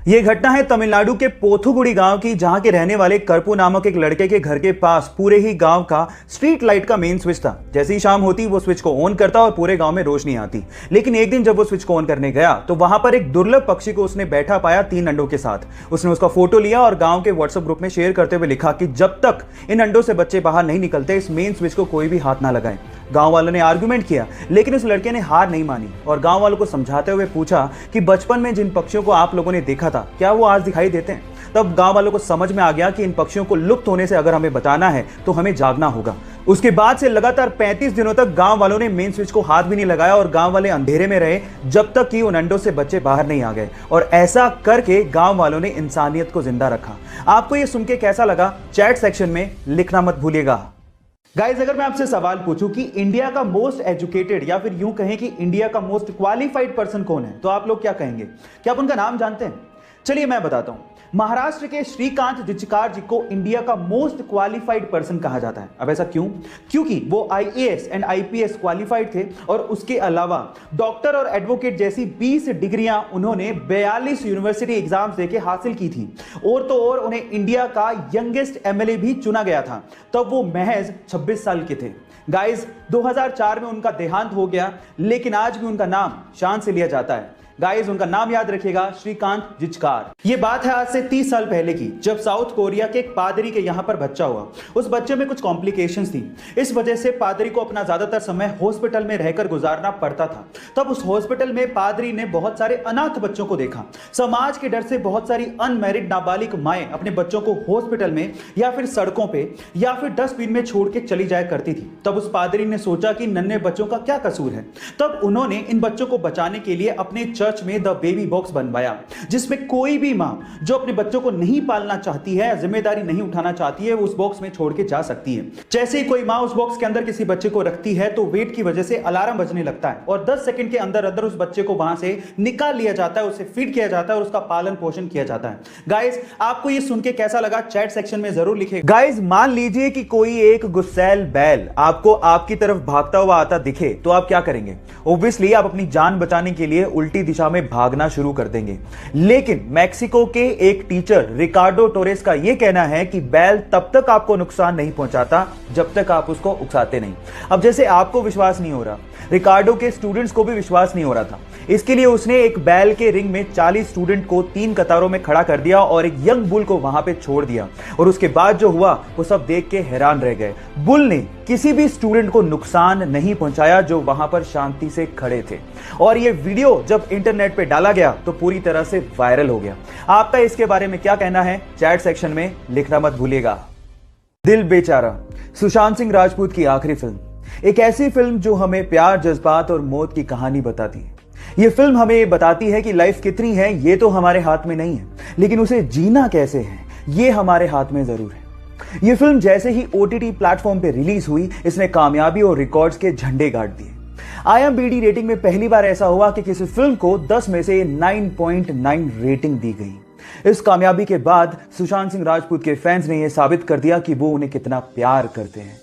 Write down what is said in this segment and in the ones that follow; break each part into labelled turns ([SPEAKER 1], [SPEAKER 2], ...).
[SPEAKER 1] ये घटना है तमिलनाडु के पोथुगुड़ी गांव की, जहां के रहने वाले करपू नामक एक लड़के के घर के पास पूरे ही गांव का स्ट्रीट लाइट का मेन स्विच था। जैसे ही शाम होती वो स्विच को ऑन करता और पूरे गांव में रोशनी आती। लेकिन एक दिन जब वो स्विच को ऑन करने गया तो वहां पर एक दुर्लभ पक्षी को उसने बैठा पाया 3 अंडों के साथ। उसने उसका फोटो लिया और गांव के व्हाट्सएप ग्रुप में शेयर करते हुए लिखा कि जब तक इन अंडों से बच्चे बाहर नहीं निकलते इस मेन स्विच को कोई भी हाथ ना लगाए। गांव वालों ने आर्गुमेंट किया, लेकिन उस लड़के ने हार नहीं मानी और गांव वालों को समझाते हुए पूछा कि बचपन में जिन पक्षियों को आप लोगों ने देखा था क्या वो आज दिखाई देते हैं। तब गांव वालों को समझ में आ गया कि इन पक्षियों को लुप्त होने से अगर हमें बचाना है तो हमें जागना होगा। उसके बाद से लगातार 35 दिनों तक गांव वालों ने मेन स्विच को हाथ भी नहीं लगाया और गांव वाले अंधेरे में रहे जब तक कि उन अंडों से बच्चे बाहर नहीं आ गए। और ऐसा करके गांव वालों ने इंसानियत को जिंदा रखा। आपको यह सुन के कैसा लगा, चैट सेक्शन में लिखना मत भूलिएगा। गाइस, अगर मैं आपसे सवाल पूछूं कि इंडिया का मोस्ट एजुकेटेड या फिर यूं कहें कि इंडिया का मोस्ट क्वालिफाइड पर्सन कौन है, तो आप लोग क्या कहेंगे? क्या आप उनका नाम जानते हैं? चलिए मैं बताता हूं। महाराष्ट्र के श्रीकांत जिचकार जी को इंडिया का मोस्ट क्वालिफाइड पर्सन कहा जाता है। अब ऐसा क्यों? क्योंकि वो आईएएस एंड आईपीएस क्वालिफाइड थे और उसके अलावा डॉक्टर और एडवोकेट जैसी 20 डिग्रियां उन्होंने 42 यूनिवर्सिटी एग्जाम्स देके हासिल की थी। और तो और उन्हें इंडिया का यंगेस्ट एमएलए भी चुना गया था। तब वो महज 26 साल के थे। गाइस, 2004 में उनका देहांत हो गया, लेकिन आज भी उनका नाम शान से लिया जाता है। गाइस, उनका नाम याद रखिएगा, श्रीकांत जिचकार। ये बात है आज से 30 साल पहले की, जब साउथ कोरिया के एक पादरी के यहां पर बच्चा हुआ। उस बच्चे में कुछ कॉम्प्लिकेशंस थी। इस वजह से पादरी को अपना ज्यादातर समय हॉस्पिटल में रहकर गुजारना पड़ता था। तब उस हॉस्पिटल में पादरी ने बहुत सारे अनाथ बच्चों को देखा। समाज के डर से बहुत सारी अनमैरिड नाबालिग माएं अपने बच्चों को हॉस्पिटल में या फिर सड़कों पर या फिर डस्टबिन में छोड़ के चली जाया करती थी। तब उस पादरी ने सोचा कि नन्हे बच्चों का क्या कसूर है। तब उन्होंने इन बच्चों को बचाने के लिए अपने चर्च में द बेबी बॉक्स बनवाया, जिसमें कोई भी मां जो अपने बच्चों को नहीं पालना चाहती है, जिम्मेदारी नहीं उठाना चाहती है, वो उस बॉक्स में छोड़ के जा सकती है। जैसे ही कोई मां उस बॉक्स के अंदर किसी बच्चे को रखती है तो वेट की वजह से अलार्म बजने लगता है और 10 सेकंड के अंदर अंदर उस बच्चे को वहां से निकाल लिया जाता है, उसे फीड किया जाता है और उसका पालन पोषण किया जाता है। गाइस, आपको ये सुन के कैसा लगा, चैट सेक्शन में जरूर लिखिए। गाइस, मान लीजिए कि कोई एक गुस्सैल बैल आपको आपकी तरफ भागता हुआ आता दिखे, तो आप क्या करेंगे? ऑब्वियसली आप अपनी जान बचाने के लिए उल्टी दिशा में भागना शुरू कर देंगे। लेकिन मैक्सिको के एक टीचर रिकार्डो टोरेस का यह कहना है कि बैल तब तक आपको नुकसान नहीं पहुंचाता जब तक आप उसको उकसाते नहीं। अब जैसे आपको विश्वास नहीं हो रहा, रिकार्डो के स्टूडेंट्स को भी विश्वास नहीं हो रहा था। इसके लिए उसने एक बैल के रिंग में 40 स्टूडेंट को 3 कतारों में खड़ा कर दिया और एक यंग बुल को वहां पे छोड़ दिया। और उसके बाद जो हुआ वो सब देख के हैरान रह गए। बुल ने किसी भी स्टूडेंट को नुकसान नहीं पहुंचाया जो वहां पर शांति से खड़े थे। और ये वीडियो जब इंटरनेट पे डाला गया तो पूरी तरह से वायरल हो गया। आपका इसके बारे में क्या कहना है, चैट सेक्शन में लिखना मत भूलिएगा। दिल बेचारा, सुशांत सिंह राजपूत की आखिरी फिल्म, एक ऐसी फिल्म जो हमें प्यार, जज्बात और मौत की कहानी बताती है। यह फिल्म हमें ये बताती है कि लाइफ कितनी है ये तो हमारे हाथ में नहीं है, लेकिन उसे जीना कैसे है ये हमारे हाथ में जरूर है। यह फिल्म जैसे ही ओटीटी प्लेटफॉर्म पे रिलीज हुई, इसने कामयाबी और रिकॉर्ड्स के झंडे गाड़ दिए। IMDb रेटिंग में पहली बार ऐसा हुआ कि किसी फिल्म को 10 में से 9.9 रेटिंग दी गई। इस कामयाबी के बाद सुशांत सिंह राजपूत के फैंस ने यह साबित कर दिया कि वो उन्हें कितना प्यार करते हैं।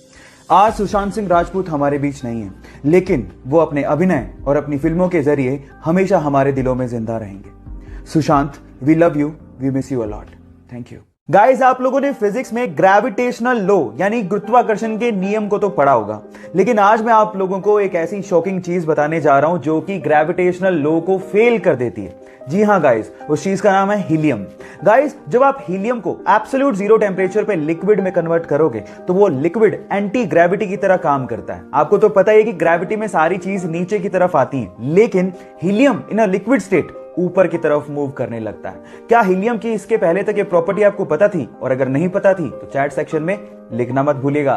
[SPEAKER 1] आज सुशांत सिंह राजपूत हमारे बीच नहीं है, लेकिन वो अपने अभिनय और अपनी फिल्मों के जरिए हमेशा हमारे दिलों में जिंदा रहेंगे। Sushant, we love you, we miss you a lot, thank you. Guys, आप लोगों ने फिजिक्स में ग्रेविटेशनल लॉ यानी गुरुत्वाकर्षण के नियम को तो पढ़ा होगा, लेकिन आज मैं आप लोगों को एक ऐसी शॉकिंग चीज बताने जा रहा हूं जो कि ग्रेविटेशनल लॉ को फेल कर देती है। जी हां गाइस, उस चीज का नाम है हीलियम। गाइस, जब आप हीलियम को एब्सोल्यूट 0 टेम्परेचर पे लिक्विड में कन्वर्ट करोगे तो वो लिक्विड एंटी ग्रेविटी की तरह काम करता है। आपको तो पता है कि ग्रेविटी में सारी चीज नीचे की तरफ आती है, लेकिन helium in a liquid state ऊपर की तरफ मूव करने लगता है। क्या हीलियम की इसके पहले तक ये प्रॉपर्टी आपको पता थी? और अगर नहीं पता थी तो चैट सेक्शन में लिखना मत भूलिएगा।